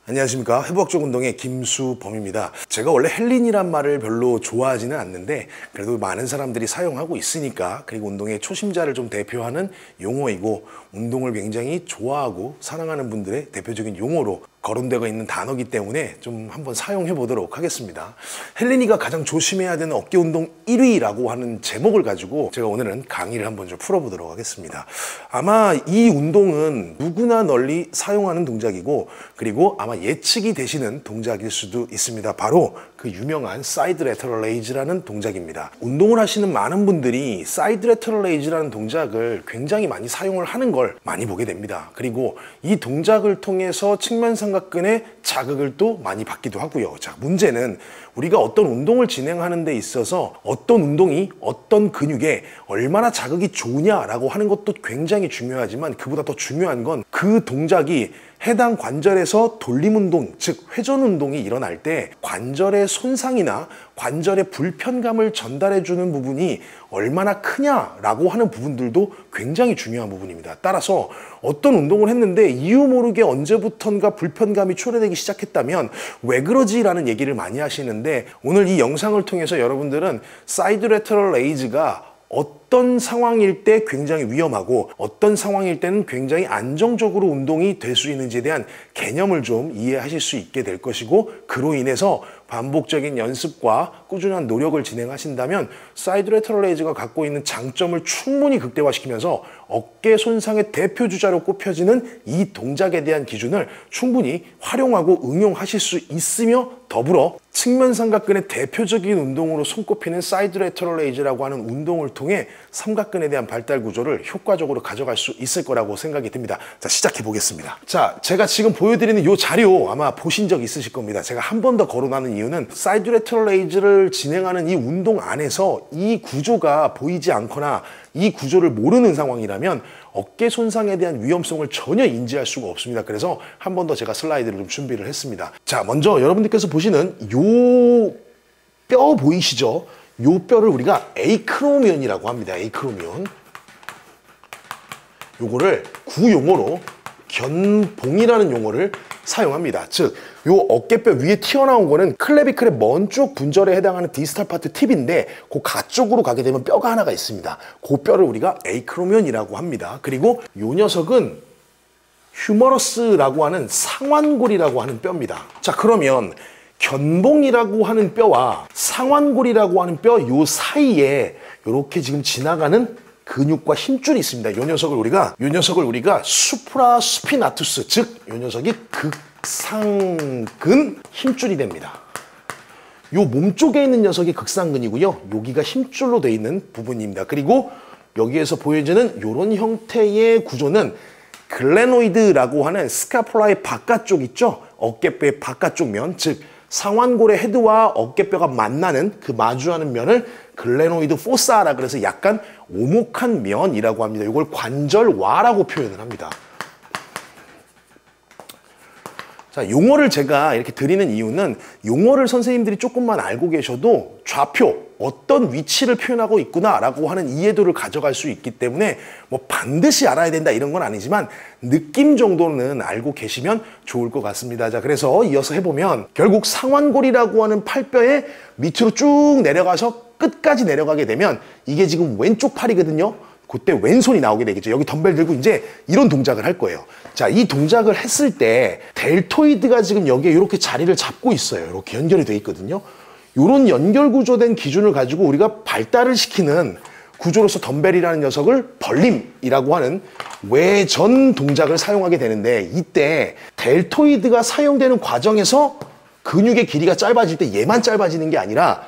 안녕하십니까. 해부학적 운동의 김수범입니다. 제가 원래 헬린이란 말을 별로 좋아하지는 않는데 그래도 많은 사람들이 사용하고 있으니까, 그리고 운동의 초심자를 좀 대표하는 용어이고 운동을 굉장히 좋아하고 사랑하는 분들의 대표적인 용어로 거론되어 있는 단어이기 때문에 좀 한번 사용해 보도록 하겠습니다. 헬린이가 가장 조심해야 되는 어깨 운동 1위라고 하는 제목을 가지고 제가 오늘은 강의를 한번 좀 풀어보도록 하겠습니다. 아마 이 운동은 누구나 널리 사용하는 동작이고, 그리고 아마 예측이 되시는 동작일 수도 있습니다. 바로 그 유명한 사이드 레터럴 레이즈라는 동작입니다. 운동을 하시는 많은 분들이 사이드 레터럴 레이즈라는 동작을 굉장히 많이 사용을 하는 걸 많이 보게 됩니다. 그리고 이 동작을 통해서 측면 삼각근의 자극을 또 많이 받기도 하고요. 자, 문제는 우리가 어떤 운동을 진행하는 데 있어서 어떤 운동이 어떤 근육에 얼마나 자극이 좋으냐라고 하는 것도 굉장히 중요하지만, 그보다 더 중요한 건 그 동작이 해당 관절에서 돌림 운동, 즉 회전 운동이 일어날 때 관절의 손상이나 관절의 불편감을 전달해 주는 부분이 얼마나 크냐라고 하는 부분들도 굉장히 중요한 부분입니다. 따라서 어떤 운동을 했는데 이유 모르게 언제부턴가 불편감이 초래되기 시작했다면 왜 그러지? 라는 얘기를 많이 하시는데, 오늘 이 영상을 통해서 여러분들은 사이드 레터럴 레이즈가 어떤 상황일 때 굉장히 위험하고 어떤 상황일 때는 굉장히 안정적으로 운동이 될 수 있는지에 대한 개념을 좀 이해하실 수 있게 될 것이고, 그로 인해서 반복적인 연습과 꾸준한 노력을 진행하신다면 사이드 레터럴 레이즈가 갖고 있는 장점을 충분히 극대화시키면서 어깨 손상의 대표 주자로 꼽혀지는 이 동작에 대한 기준을 충분히 활용하고 응용하실 수 있으며, 더불어 측면 삼각근의 대표적인 운동으로 손꼽히는 사이드 레터럴 레이즈라고 하는 운동을 통해 삼각근에 대한 발달 구조를 효과적으로 가져갈 수 있을 거라고 생각이 듭니다. 자, 시작해 보겠습니다. 자, 제가 지금 보여드리는 이 자료 아마 보신 적 있으실 겁니다. 제가 한 번 더 거론하는 이유는 사이드 레터럴 레이즈를 진행하는 이 운동 안에서 이 구조가 보이지 않거나 이 구조를 모르는 상황이라면 어깨 손상에 대한 위험성을 전혀 인지할 수가 없습니다. 그래서 한 번 더 제가 슬라이드를 좀 준비를 했습니다. 자, 먼저 여러분들께서 보시는 요 뼈 보이시죠? 요 뼈를 우리가 에이크로미온이라고 합니다. 에이크로미온. 요거를 구용어로 견봉이라는 용어를 사용합니다. 즉, 요 어깨뼈 위에 튀어나온 거는 클레비클의 먼 쪽 분절에 해당하는 디스탈 파트 팁인데, 그 가쪽으로 가게 되면 뼈가 하나가 있습니다. 그 뼈를 우리가 에이크로미온이라고 합니다. 그리고 요 녀석은 휴머러스라고 하는 상완골이라고 하는 뼈입니다. 자, 그러면 견봉이라고 하는 뼈와 상완골이라고 하는 뼈 요 사이에 이렇게 지금 지나가는 근육과 힘줄이 있습니다. 요 녀석을 우리가 수프라 스피나투스, 즉 요 녀석이 극상근 힘줄이 됩니다. 요 몸쪽에 있는 녀석이 극상근이고요. 여기가 힘줄로 되어 있는 부분입니다. 그리고 여기에서 보여지는 요런 형태의 구조는 글레노이드라고 하는 스카폴라의 바깥쪽 있죠? 어깨뼈의 바깥쪽 면, 즉 상완골의 헤드와 어깨뼈가 만나는 그 마주하는 면을 글레노이드 포사라 그래서 약간 오목한 면이라고 합니다. 이걸 관절와라고 표현을 합니다. 자, 용어를 제가 이렇게 드리는 이유는 용어를 선생님들이 조금만 알고 계셔도 좌표, 어떤 위치를 표현하고 있구나라고 하는 이해도를 가져갈 수 있기 때문에 뭐 반드시 알아야 된다 이런 건 아니지만 느낌 정도는 알고 계시면 좋을 것 같습니다. 자, 그래서 이어서 해보면 결국 상완골이라고 하는 팔뼈의 밑으로 쭉 내려가서 끝까지 내려가게 되면 이게 지금 왼쪽 팔이거든요. 그때 왼손이 나오게 되겠죠. 여기 덤벨 들고 이제 이런 동작을 할 거예요. 자, 이 동작을 했을 때 델토이드가 지금 여기에 이렇게 자리를 잡고 있어요. 이렇게 연결이 돼 있거든요. 이런 연결 구조된 기준을 가지고 우리가 발달을 시키는 구조로서 덤벨이라는 녀석을 벌림이라고 하는 외전 동작을 사용하게 되는데, 이때 델토이드가 사용되는 과정에서 근육의 길이가 짧아질 때 얘만 짧아지는 게 아니라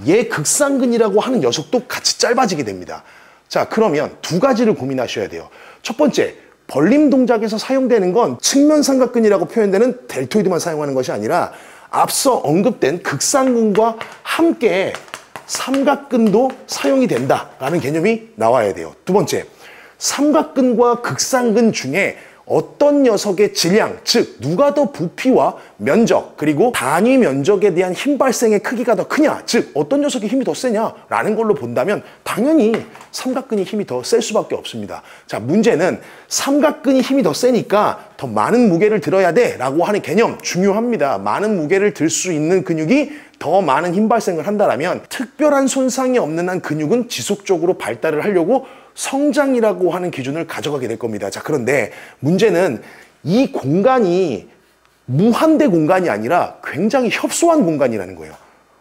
얘 극상근이라고 하는 녀석도 같이 짧아지게 됩니다. 자, 그러면 두 가지를 고민하셔야 돼요. 첫 번째, 벌림 동작에서 사용되는 건 측면 삼각근이라고 표현되는 델토이드만 사용하는 것이 아니라 앞서 언급된 극상근과 함께 삼각근도 사용이 된다라는 개념이 나와야 돼요. 두 번째, 삼각근과 극상근 중에 어떤 녀석의 질량, 즉 누가 더 부피와 면적 그리고 단위 면적에 대한 힘 발생의 크기가 더 크냐, 즉 어떤 녀석의 힘이 더 세냐라는 걸로 본다면 당연히 삼각근이 힘이 더 셀 수밖에 없습니다. 자, 문제는 삼각근이 힘이 더 세니까 더 많은 무게를 들어야 돼 라고 하는 개념 중요합니다. 많은 무게를 들 수 있는 근육이 더 많은 힘 발생을 한다면 특별한 손상이 없는 한 근육은 지속적으로 발달을 하려고 성장이라고 하는 기준을 가져가게 될 겁니다. 자, 그런데 문제는 이 공간이 무한대 공간이 아니라 굉장히 협소한 공간이라는 거예요.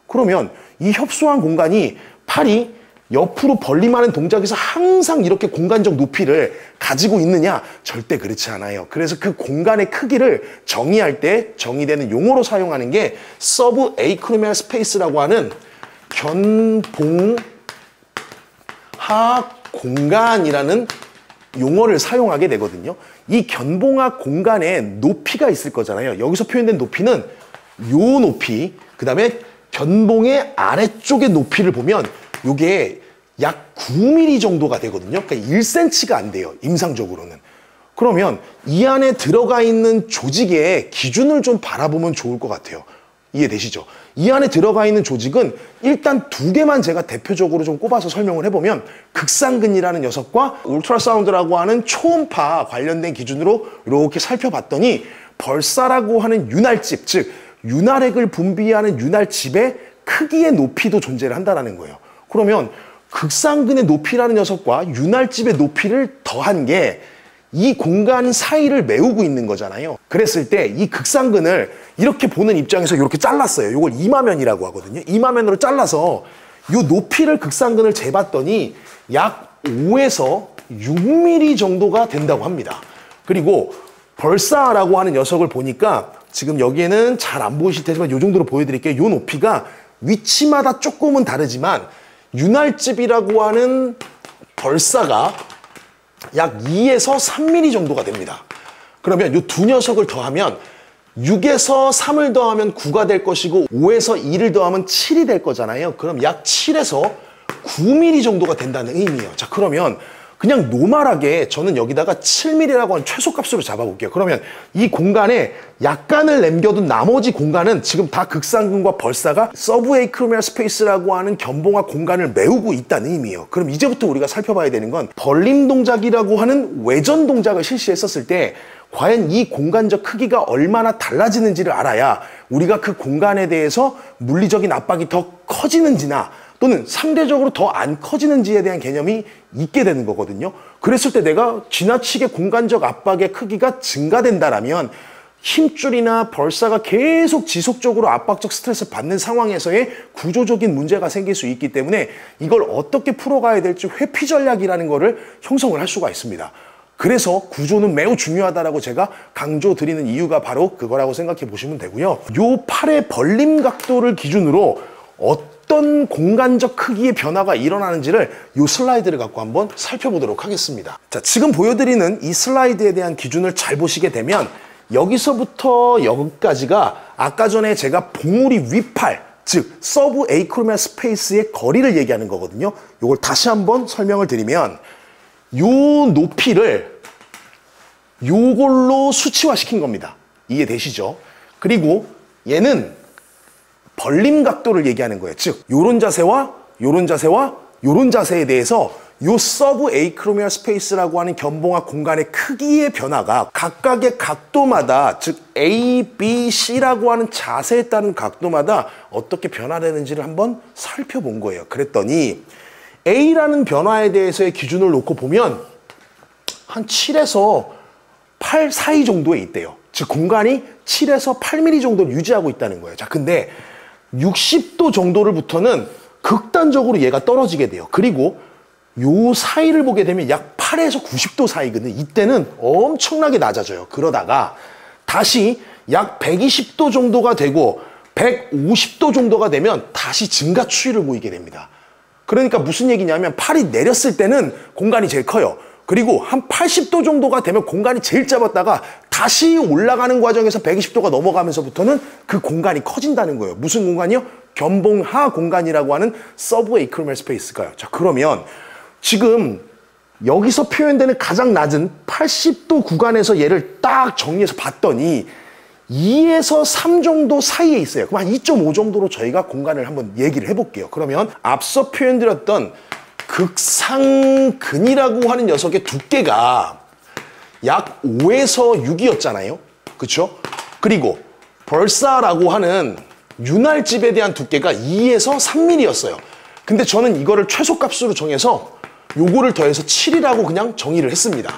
그러면 이 협소한 공간이 팔이 옆으로 벌림하는 동작에서 항상 이렇게 공간적 높이를 가지고 있느냐? 절대 그렇지 않아요. 그래서 그 공간의 크기를 정의할 때 정의되는 용어로 사용하는 게 서브에이크로미얼 스페이스라고 하는 견봉하 공간이라는 용어를 사용하게 되거든요. 이 견봉하 공간에 높이가 있을 거잖아요. 여기서 표현된 높이는 요 높이, 그 다음에 견봉의 아래쪽의 높이를 보면 이게 약 9mm 정도가 되거든요. 그러니까 1cm가 안 돼요, 임상적으로는. 그러면 이 안에 들어가 있는 조직의 기준을 좀 바라보면 좋을 것 같아요. 이해되시죠? 이 안에 들어가 있는 조직은 일단 두 개만 제가 대표적으로 좀 꼽아서 설명을 해보면 극상근이라는 녀석과 울트라사운드라고 하는 초음파 관련된 기준으로 이렇게 살펴봤더니 벌사라고 하는 윤활집, 즉 윤활액을 분비하는 윤활집의 크기의 높이도 존재를 한다는 거예요. 그러면 극상근의 높이라는 녀석과 윤활집의 높이를 더한 게 이 공간 사이를 메우고 있는 거잖아요. 그랬을 때 이 극상근을 이렇게 보는 입장에서 이렇게 잘랐어요. 이걸 이마면이라고 하거든요. 이마면으로 잘라서 이 높이를 극상근을 재봤더니 약 5에서 6mm 정도가 된다고 합니다. 그리고 벌사라고 하는 녀석을 보니까 지금 여기에는 잘 안 보이실 테지만 이 정도로 보여드릴게요. 이 높이가 위치마다 조금은 다르지만 윤활집이라고 하는 벌사가 약 2에서 3mm 정도가 됩니다. 그러면 이 두 녀석을 더하면 6에서 3을 더하면 9가 될 것이고 5에서 2를 더하면 7이 될 거잖아요. 그럼 약 7에서 9mm 정도가 된다는 의미예요. 자, 그러면 그냥 노멀하게 저는 여기다가 7mm라고 하는 최소값으로 잡아볼게요. 그러면 이 공간에 약간을 남겨둔 나머지 공간은 지금 다 극상근과 벌사가 서브에이크로미얼 스페이스라고 하는 견봉하 공간을 메우고 있다는 의미예요. 그럼 이제부터 우리가 살펴봐야 되는 건 벌림 동작이라고 하는 외전 동작을 실시했었을 때 과연 이 공간적 크기가 얼마나 달라지는지를 알아야 우리가 그 공간에 대해서 물리적인 압박이 더 커지는지나 또는 상대적으로 더 안 커지는지에 대한 개념이 있게 되는 거거든요. 그랬을 때 내가 지나치게 공간적 압박의 크기가 증가된다라면 힘줄이나 벌사가 계속 지속적으로 압박적 스트레스를 받는 상황에서의 구조적인 문제가 생길 수 있기 때문에 이걸 어떻게 풀어가야 될지 회피 전략이라는 거를 형성을 할 수가 있습니다. 그래서 구조는 매우 중요하다라고 제가 강조드리는 이유가 바로 그거라고 생각해 보시면 되고요. 요 팔의 벌림 각도를 기준으로 어떤 공간적 크기의 변화가 일어나는지를 이 슬라이드를 갖고 한번 살펴보도록 하겠습니다. 자, 지금 보여드리는 이 슬라이드에 대한 기준을 잘 보시게 되면 여기서부터 여기까지가 아까 전에 제가 봉우리 위팔, 즉 서브에이크로미얼 스페이스의 거리를 얘기하는 거거든요. 이걸 다시 한번 설명을 드리면 요 높이를 요걸로 수치화시킨 겁니다. 이해되시죠? 그리고 얘는 벌림 각도를 얘기하는 거예요. 즉 요런 자세와 요런 자세와 요런 자세에 대해서 요 서브에이크로미얼 스페이스라고 하는 견봉하 공간의 크기의 변화가 각각의 각도마다, 즉 A, B, C라고 하는 자세에 따른 각도마다 어떻게 변화되는지를 한번 살펴본 거예요. 그랬더니 A라는 변화에 대해서의 기준을 놓고 보면 한 7에서 8 사이 정도에 있대요. 즉 공간이 7에서 8mm 정도를 유지하고 있다는 거예요. 자, 근데 60도 정도를부터는 극단적으로 얘가 떨어지게 돼요. 그리고 요 사이를 보게 되면 약 8에서 90도 사이거든요. 이때는 엄청나게 낮아져요. 그러다가 다시 약 120도 정도가 되고 150도 정도가 되면 다시 증가 추이를 보이게 됩니다. 그러니까 무슨 얘기냐면 팔이 내렸을 때는 공간이 제일 커요. 그리고 한 80도 정도가 되면 공간이 제일 짧았다가 다시 올라가는 과정에서 120도가 넘어가면서부터는 그 공간이 커진다는 거예요. 무슨 공간이요? 견봉하 공간이라고 하는 서브에이크로미얼 스페이스가요. 자, 그러면 지금 여기서 표현되는 가장 낮은 80도 구간에서 얘를 딱 정리해서 봤더니 2에서 3 정도 사이에 있어요. 그럼 한 2.5 정도로 저희가 공간을 한번 얘기를 해볼게요. 그러면 앞서 표현드렸던 극상근이라고 하는 녀석의 두께가 약 5에서 6이었잖아요. 그쵸? 그리고 벌사라고 하는 윤활집에 대한 두께가 2에서 3mm였어요. 근데 저는 이거를 최소값으로 정해서 요거를 더해서 7이라고 그냥 정의를 했습니다.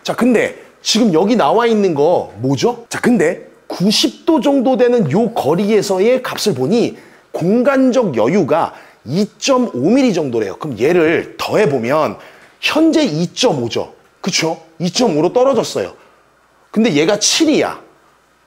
자, 근데 지금 여기 나와 있는 거 뭐죠? 자, 근데 90도 정도 되는 요 거리에서의 값을 보니 공간적 여유가 2.5mm 정도래요. 그럼 얘를 더해보면 현재 2.5죠. 그쵸? 2.5로 떨어졌어요. 근데 얘가 7이야.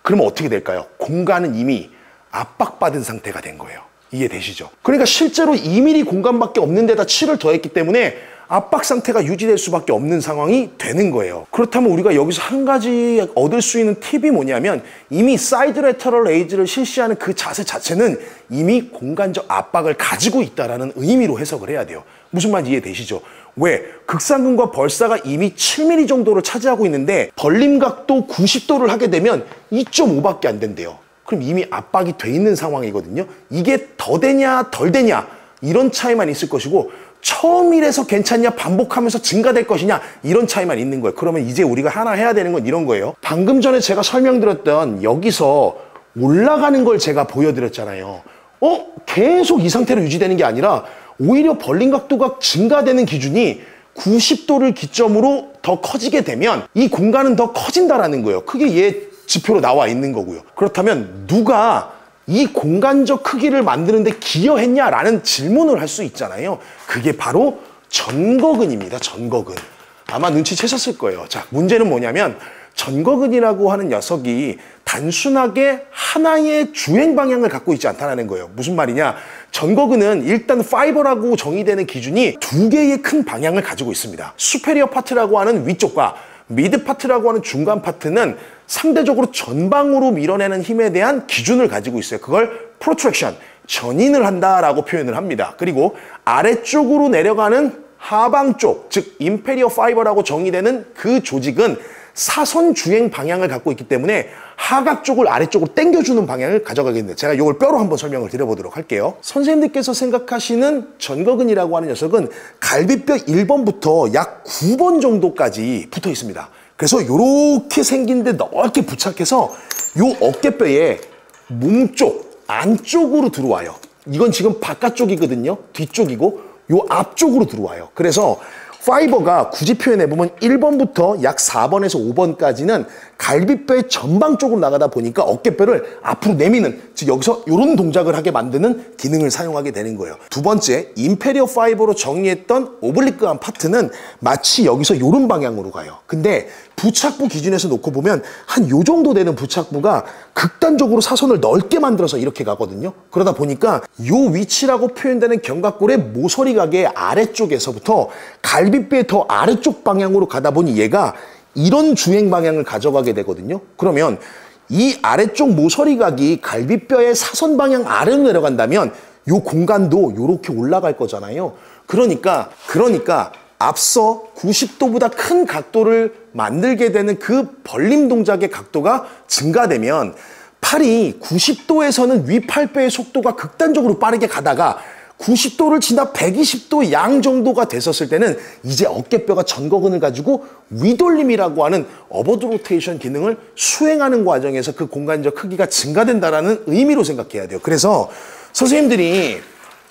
그러면 어떻게 될까요? 공간은 이미 압박받은 상태가 된 거예요. 이해되시죠? 그러니까 실제로 2mm 공간밖에 없는 데다 7을 더했기 때문에 압박 상태가 유지될 수밖에 없는 상황이 되는 거예요. 그렇다면 우리가 여기서 한 가지 얻을 수 있는 팁이 뭐냐면 이미 사이드 레터럴 레이즈를 실시하는 그 자세 자체는 이미 공간적 압박을 가지고 있다는 의미로 해석을 해야 돼요. 무슨 말인지 이해되시죠? 왜? 극상근과 벌사가 이미 7mm 정도를 차지하고 있는데 벌림 각도 90도를 하게 되면 2.5밖에 안 된대요. 그럼 이미 압박이 돼 있는 상황이거든요. 이게 더 되냐 덜 되냐 이런 차이만 있을 것이고 처음 일에서 괜찮냐 반복하면서 증가될 것이냐 이런 차이만 있는 거예요. 그러면 이제 우리가 하나 해야 되는 건 이런 거예요. 방금 전에 제가 설명드렸던 여기서 올라가는 걸 제가 보여드렸잖아요. 계속 이 상태로 유지되는 게 아니라 오히려 벌림 각도가 증가되는 기준이 90도를 기점으로 더 커지게 되면 이 공간은 더 커진다라는 거예요. 그게 얘 지표로 나와 있는 거고요. 그렇다면 누가 이 공간적 크기를 만드는데 기여했냐라는 질문을 할 수 있잖아요. 그게 바로 전거근입니다. 전거근. 아마 눈치채셨을 거예요. 자, 문제는 뭐냐면 전거근이라고 하는 녀석이 단순하게 하나의 주행 방향을 갖고 있지 않다는 거예요. 무슨 말이냐? 전거근은 일단 파이버라고 정의되는 기준이 두 개의 큰 방향을 가지고 있습니다. 수페리어 파트라고 하는 위쪽과 미드 파트라고 하는 중간 파트는 상대적으로 전방으로 밀어내는 힘에 대한 기준을 가지고 있어요. 그걸 프로트랙션, 전인을 한다라고 표현을 합니다. 그리고 아래쪽으로 내려가는 하방 쪽, 즉 인페리어 파이버라고 정의되는 그 조직은 사선 주행 방향을 갖고 있기 때문에 하각 쪽을 아래쪽으로 당겨주는 방향을 가져가겠는데 제가 이걸 뼈로 한번 설명을 드려보도록 할게요. 선생님들께서 생각하시는 전거근이라고 하는 녀석은 갈비뼈 1번부터 약 9번 정도까지 붙어 있습니다. 그래서 이렇게 생긴 데 넓게 부착해서 요 어깨뼈의 몸쪽, 안쪽으로 들어와요. 이건 지금 바깥쪽이거든요. 뒤쪽이고 요 앞쪽으로 들어와요. 그래서 파이버가 굳이 표현해보면 1번부터 약 4번에서 5번까지는 갈비뼈의 전방 쪽으로 나가다 보니까 어깨뼈를 앞으로 내미는, 즉 여기서 이런 동작을 하게 만드는 기능을 사용하게 되는 거예요. 두 번째, 인페리어 파이버로 정의했던 오블리크한 파트는 마치 여기서 이런 방향으로 가요. 근데 부착부 기준에서 놓고 보면 한 요 정도 되는 부착부가 극단적으로 사선을 넓게 만들어서 이렇게 가거든요. 그러다 보니까 요 위치라고 표현되는 견갑골의 모서리 각의 아래쪽에서부터 갈비뼈의 더 아래쪽 방향으로 가다 보니 얘가 이런 주행 방향을 가져가게 되거든요. 그러면 이 아래쪽 모서리 각이 갈비뼈의 사선 방향 아래로 내려간다면 요 공간도 요렇게 올라갈 거잖아요. 그러니까 앞서 90도보다 큰 각도를 만들게 되는 그 벌림 동작의 각도가 증가되면 팔이 90도에서는 위팔뼈의 속도가 극단적으로 빠르게 가다가 90도를 지나 120도 양 정도가 됐었을 때는 이제 어깨뼈가 전거근을 가지고 위돌림이라고 하는 어버드 로테이션 기능을 수행하는 과정에서 그 공간적 크기가 증가된다는 의미로 생각해야 돼요. 그래서 선생님들이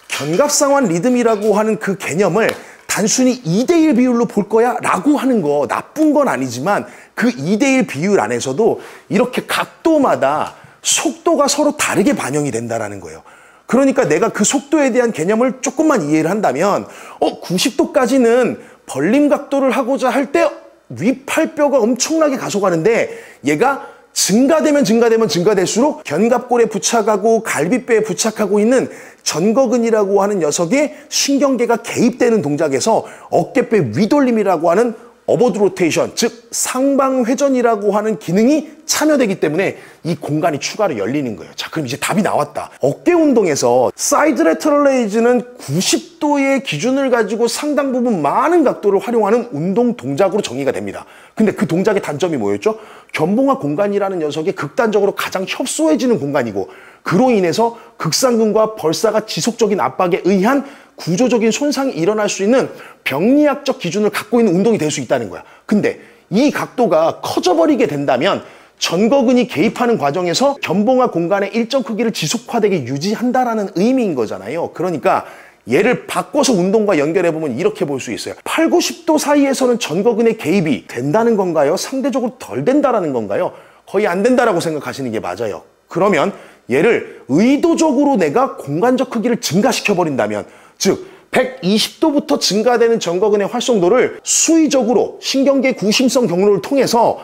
견갑상완 리듬이라고 하는 그 개념을 단순히 2대1 비율로 볼 거야 라고 하는 거 나쁜 건 아니지만 그 2대1 비율 안에서도 이렇게 각도마다 속도가 서로 다르게 반영이 된다는 거예요. 그러니까 내가 그 속도에 대한 개념을 조금만 이해를 한다면 90도까지는 벌림 각도를 하고자 할 때 위팔뼈가 엄청나게 가속하는데 얘가 증가될수록 견갑골에 부착하고 갈비뼈에 부착하고 있는 전거근이라고 하는 녀석의 신경계가 개입되는 동작에서 어깨뼈 위돌림이라고 하는 어버드 로테이션, 즉 상방회전이라고 하는 기능이 참여되기 때문에 이 공간이 추가로 열리는 거예요. 자, 그럼 이제 답이 나왔다. 어깨 운동에서 사이드 레터럴 레이즈는 90도의 기준을 가지고 상당 부분 많은 각도를 활용하는 운동 동작으로 정의가 됩니다. 근데 그 동작의 단점이 뭐였죠? 견봉화 공간이라는 녀석이 극단적으로 가장 협소해지는 공간이고, 그로 인해서 극상근과 벌사가 지속적인 압박에 의한 구조적인 손상이 일어날 수 있는 병리학적 기준을 갖고 있는 운동이 될 수 있다는 거야. 근데 이 각도가 커져버리게 된다면 전거근이 개입하는 과정에서 견봉화 공간의 일정 크기를 지속화되게 유지한다라는 의미인 거잖아요. 그러니까 얘를 바꿔서 운동과 연결해보면 이렇게 볼 수 있어요. 8, 90도 사이에서는 전거근의 개입이 된다는 건가요? 상대적으로 덜 된다라는 건가요? 거의 안 된다라고 생각하시는 게 맞아요. 그러면 얘를 의도적으로 내가 공간적 크기를 증가시켜버린다면, 즉 120도부터 증가되는 전거근의 활성도를 수의적으로 신경계 구심성 경로를 통해서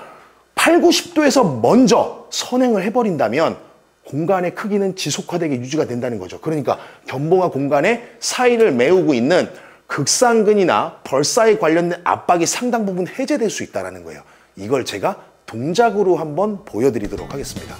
8, 90도에서 먼저 선행을 해버린다면 공간의 크기는 지속화되게 유지가 된다는 거죠. 그러니까 견봉화 공간의 사이를 메우고 있는 극상근이나 벌사에 관련된 압박이 상당 부분 해제될 수 있다는 거예요. 이걸 제가 동작으로 한번 보여드리도록 하겠습니다.